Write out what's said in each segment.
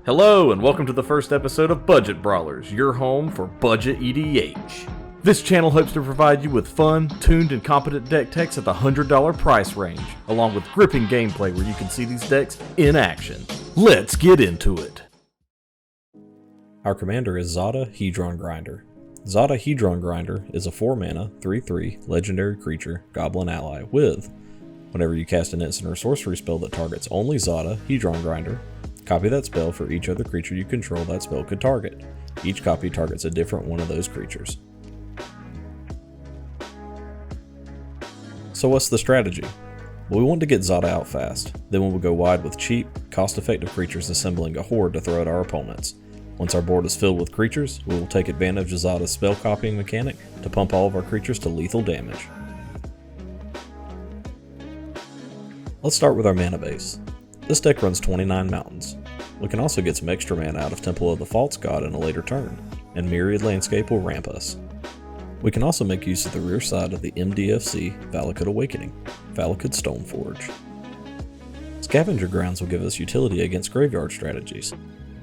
Hello and welcome to the first episode of Budget Brawlers, your home for budget EDH. This channel hopes to provide you with fun, tuned, and competent deck techs at the $100 price range, along with gripping gameplay where you can see these decks in action. Let's get into it! Our commander is Zada, Hedron Grinder. Zada Hedron Grinder is a 4-mana, 3/3 legendary creature, goblin ally with, whenever you cast an instant or sorcery spell that targets only Zada, Hedron Grinder, copy that spell for each other creature you control that spell could target. Each copy targets a different one of those creatures. So what's the strategy? Well, we want to get Zada out fast, then we will go wide with cheap, cost-effective creatures assembling a horde to throw at our opponents. Once our board is filled with creatures, we will take advantage of Zada's spell copying mechanic to pump all of our creatures to lethal damage. Let's start with our mana base. This deck runs 29 mountains. We can also get some extra mana out of Temple of the False God in a later turn, and Myriad Landscape will ramp us. We can also make use of the rear side of the MDFC Valakut Awakening, Valakut Stoneforge. Scavenger Grounds will give us utility against graveyard strategies.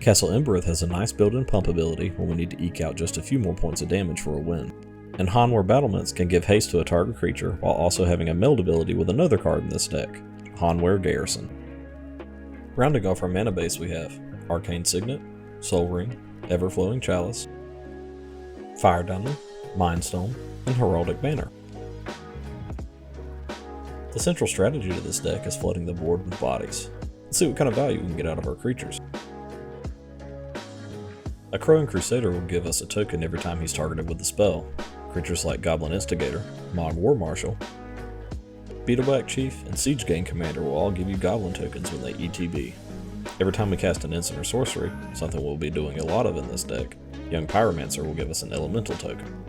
Castle Embereth has a nice built-in pump ability when we need to eke out just a few more points of damage for a win. And Hanwar Battlements can give haste to a target creature while also having a meld ability with another card in this deck, Hanwar Garrison. Rounding off our mana base we have Arcane Signet, Soul Ring, Everflowing Chalice, Fire Diamond, Mindstone, and Heraldic Banner. The central strategy to this deck is flooding the board with bodies. Let's see what kind of value we can get out of our creatures. A Crowing Crusader will give us a token every time he's targeted with the spell. Creatures like Goblin Instigator, Mog War Marshal, Beetleback Chief, and Siege Gang Commander will all give you Goblin tokens when they ETB. Every time we cast an instant or sorcery, something we'll be doing a lot of in this deck, Young Pyromancer will give us an elemental token.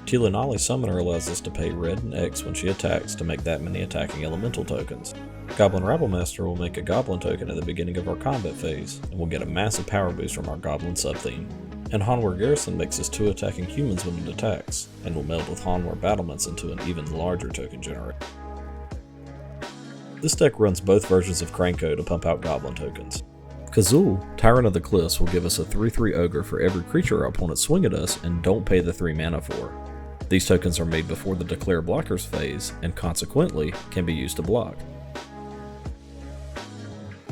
Tilanali Summoner allows us to pay red and X when she attacks to make that many attacking elemental tokens. Goblin Rabblemaster will make a Goblin token at the beginning of our combat phase, and we'll get a massive power boost from our Goblin sub-theme. And Hanwar Garrison makes us 2 attacking humans when it attacks, and will meld with Hanwar Battlements into an even larger token generator. This deck runs both versions of Kranko to pump out Goblin tokens. Kazul, Tyrant of the Cliffs, will give us a 3/3 Ogre for every creature our opponents swing at us and don't pay the 3 mana for. These tokens are made before the Declare Blockers phase, and consequently can be used to block.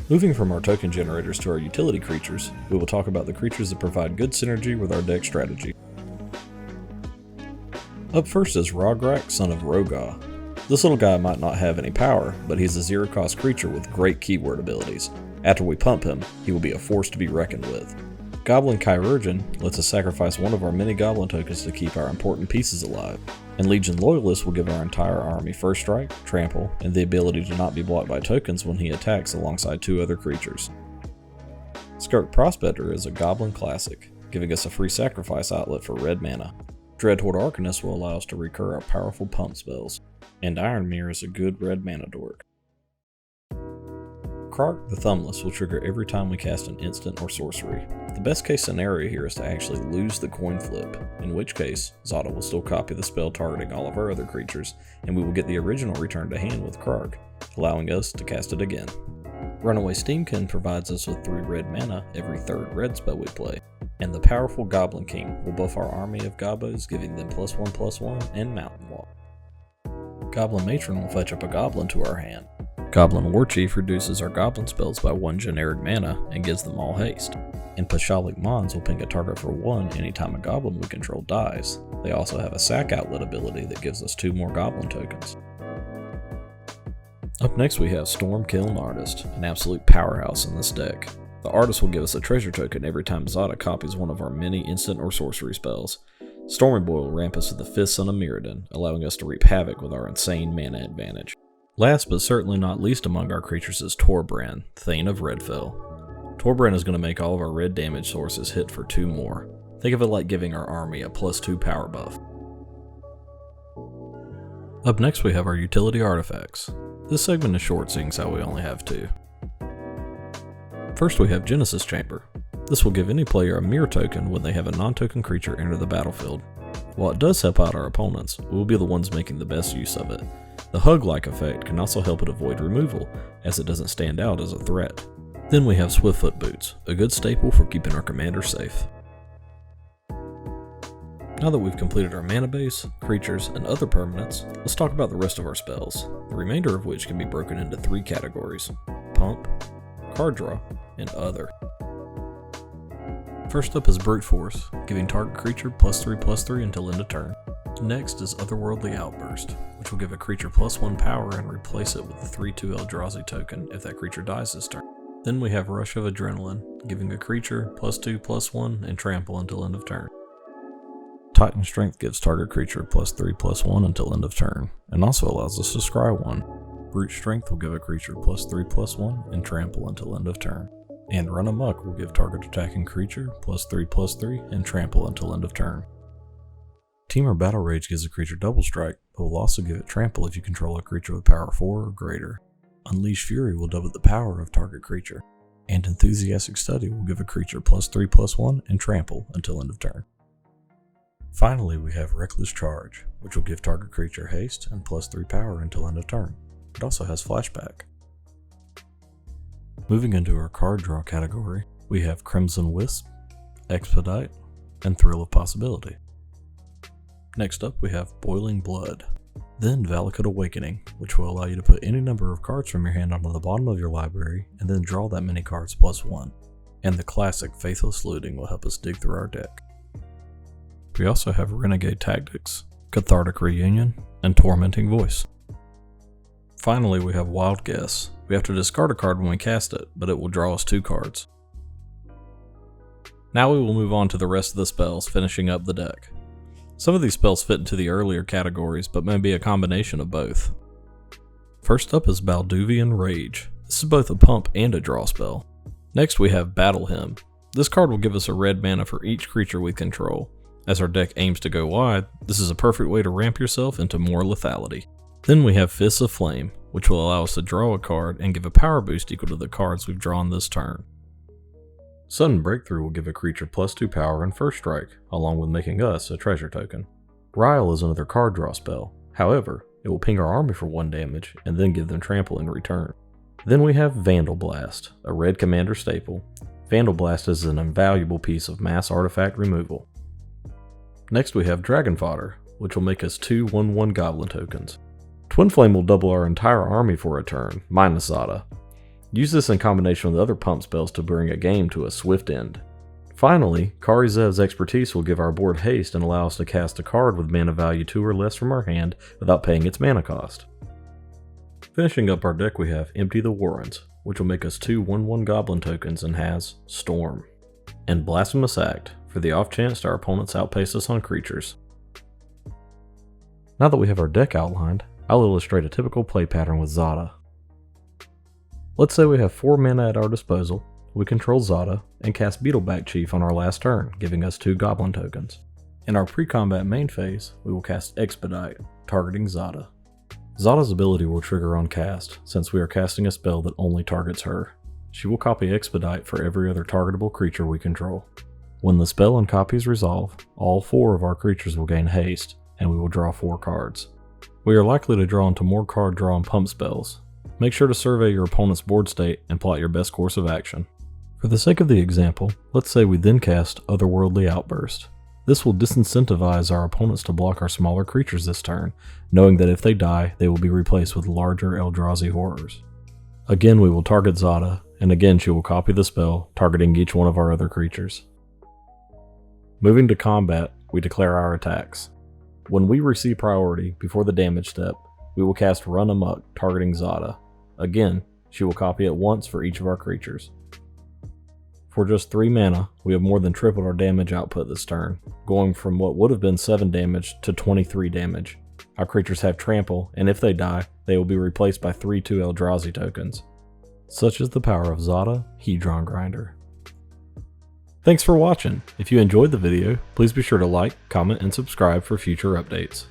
Moving from our token generators to our utility creatures, we will talk about the creatures that provide good synergy with our deck strategy. Up first is Rograk, son of Roga. This little guy might not have any power, but he's a 0-cost creature with great keyword abilities. After we pump him, he will be a force to be reckoned with. Goblin Chirurgeon lets us sacrifice one of our many Goblin tokens to keep our important pieces alive. And Legion Loyalist will give our entire army First Strike, Trample, and the ability to not be blocked by tokens when he attacks alongside 2 other creatures. Skirk Prospector is a Goblin Classic, giving us a free sacrifice outlet for red mana. Dreadhorde Arcanist will allow us to recur our powerful pump spells. And Iron Mirror is a good red mana dork. Krark the Thumbless will trigger every time we cast an instant or sorcery. The best case scenario here is to actually lose the coin flip, in which case Zada will still copy the spell targeting all of our other creatures, and we will get the original returned to hand with Krark, allowing us to cast it again. Runaway Steamkin provides us with 3 red mana every 3rd red spell we play, and the powerful Goblin King will buff our army of Gobbos, giving them +1/+1 and Mountain Walk. Goblin Matron will fetch up a Goblin to our hand. Goblin Warchief reduces our Goblin spells by 1 generic mana and gives them all haste. And Pashalik Mons will ping a target for 1 anytime a Goblin we control dies. They also have a Sack Outlet ability that gives us 2 more Goblin tokens. Up next we have Stormkiln Artist, an absolute powerhouse in this deck. The Artist will give us a treasure token every time Zada copies one of our many instant or sorcery spells. Stormy Boy will ramp us to the 5th Son of Mirrodin, allowing us to reap havoc with our insane mana advantage. Last but certainly not least among our creatures is Torbran, Thane of Redfell. Torbran is going to make all of our red damage sources hit for 2 more. Think of it like giving our army a +2 power buff. Up next we have our utility artifacts. This segment is short seeing as how we only have 2. First we have Genesis Chamber. This will give any player a mirror token when they have a non-token creature enter the battlefield. While it does help out our opponents, we will be the ones making the best use of it. The hug-like effect can also help it avoid removal, as it doesn't stand out as a threat. Then we have Swiftfoot boots, a good staple for keeping our commander safe. Now that we've completed our mana base, creatures, and other permanents, let's talk about the rest of our spells, the remainder of which can be broken into 3 categories: Pump, Card Draw, and Other. First up is Brute Force, giving target creature +3/+3 until end of turn. Next is Otherworldly Outburst, which will give a creature +1 power and replace it with a 3/2 Eldrazi token if that creature dies this turn. Then we have Rush of Adrenaline, giving a creature +2/+1 and trample until end of turn. Titan Strength gives target creature +3/+1 until end of turn, and also allows us to scry 1. Brute Strength will give a creature +3/+1 and trample until end of turn. And Run Amok will give target attacking creature +3/+3 and trample until end of turn. Temur Battle Rage gives a creature double strike, but will also give it trample if you control a creature with power 4 or greater. Unleash Fury will double the power of target creature. And Enthusiastic Study will give a creature +3/+1 and trample until end of turn. Finally, we have Reckless Charge, which will give target creature haste and +3 power until end of turn. It also has flashback. Moving into our card draw category, we have Crimson Wisp, Expedite, and Thrill of Possibility. Next up, we have Boiling Blood. Then Valakut Awakening, which will allow you to put any number of cards from your hand onto the bottom of your library and then draw that many cards +1. And the classic Faithless Looting will help us dig through our deck. We also have Renegade Tactics, Cathartic Reunion, and Tormenting Voice. Finally, we have Wild Guess. We have to discard a card when we cast it, but it will draw us 2 cards. Now we will move on to the rest of the spells, finishing up the deck. Some of these spells fit into the earlier categories, but may be a combination of both. First up is Balduvian Rage. This is both a pump and a draw spell. Next we have Battle Hymn. This card will give us a red mana for each creature we control. As our deck aims to go wide, this is a perfect way to ramp yourself into more lethality. Then we have Fists of Flame, which will allow us to draw a card and give a power boost equal to the cards we've drawn this turn. Sudden Breakthrough will give a creature +2 power and first strike, along with making us a treasure token. Rile is another card draw spell. However, it will ping our army for 1 damage and then give them trample in return. Then we have Vandal Blast, a red commander staple. Vandal Blast is an invaluable piece of mass artifact removal. Next we have Dragon Fodder, which will make us 2 1/1 goblin tokens. Twin Flame will double our entire army for a turn, minus Zada. Use this in combination with other pump spells to bring a game to a swift end. Finally, Kari Zev's Expertise will give our board haste and allow us to cast a card with mana value 2 or less from our hand without paying its mana cost. Finishing up our deck we have Empty the Warrens, which will make us 2 1/1 goblin tokens and has Storm. And Blasphemous Act, for the off chance our opponents outpace us on creatures. Now that we have our deck outlined, I'll illustrate a typical play pattern with Zada. Let's say we have 4 mana at our disposal, we control Zada, and cast Beetleback Chief on our last turn, giving us 2 goblin tokens. In our pre-combat main phase, we will cast Expedite, targeting Zada. Zada's ability will trigger on cast, since we are casting a spell that only targets her. She will copy Expedite for every other targetable creature we control. When the spell and copies resolve, all 4 of our creatures will gain haste, and we will draw 4 cards. We are likely to draw into more card draw and pump spells. Make sure to survey your opponent's board state and plot your best course of action. For the sake of the example, let's say we then cast Otherworldly Outburst. This will disincentivize our opponents to block our smaller creatures this turn, knowing that if they die, they will be replaced with larger Eldrazi horrors. Again, we will target Zada, and again she will copy the spell, targeting each one of our other creatures. Moving to combat, we declare our attacks. When we receive priority before the damage step, we will cast Run Amok, targeting Zada. Again, she will copy it once for each of our creatures. For just 3 mana, we have more than tripled our damage output this turn, going from what would have been 7 damage to 23 damage. Our creatures have trample, and if they die, they will be replaced by 3/2 Eldrazi tokens. Such is the power of Zada, Hedron Grinder. Thanks for watching. If you enjoyed the video, please be sure to like, comment, and subscribe for future updates.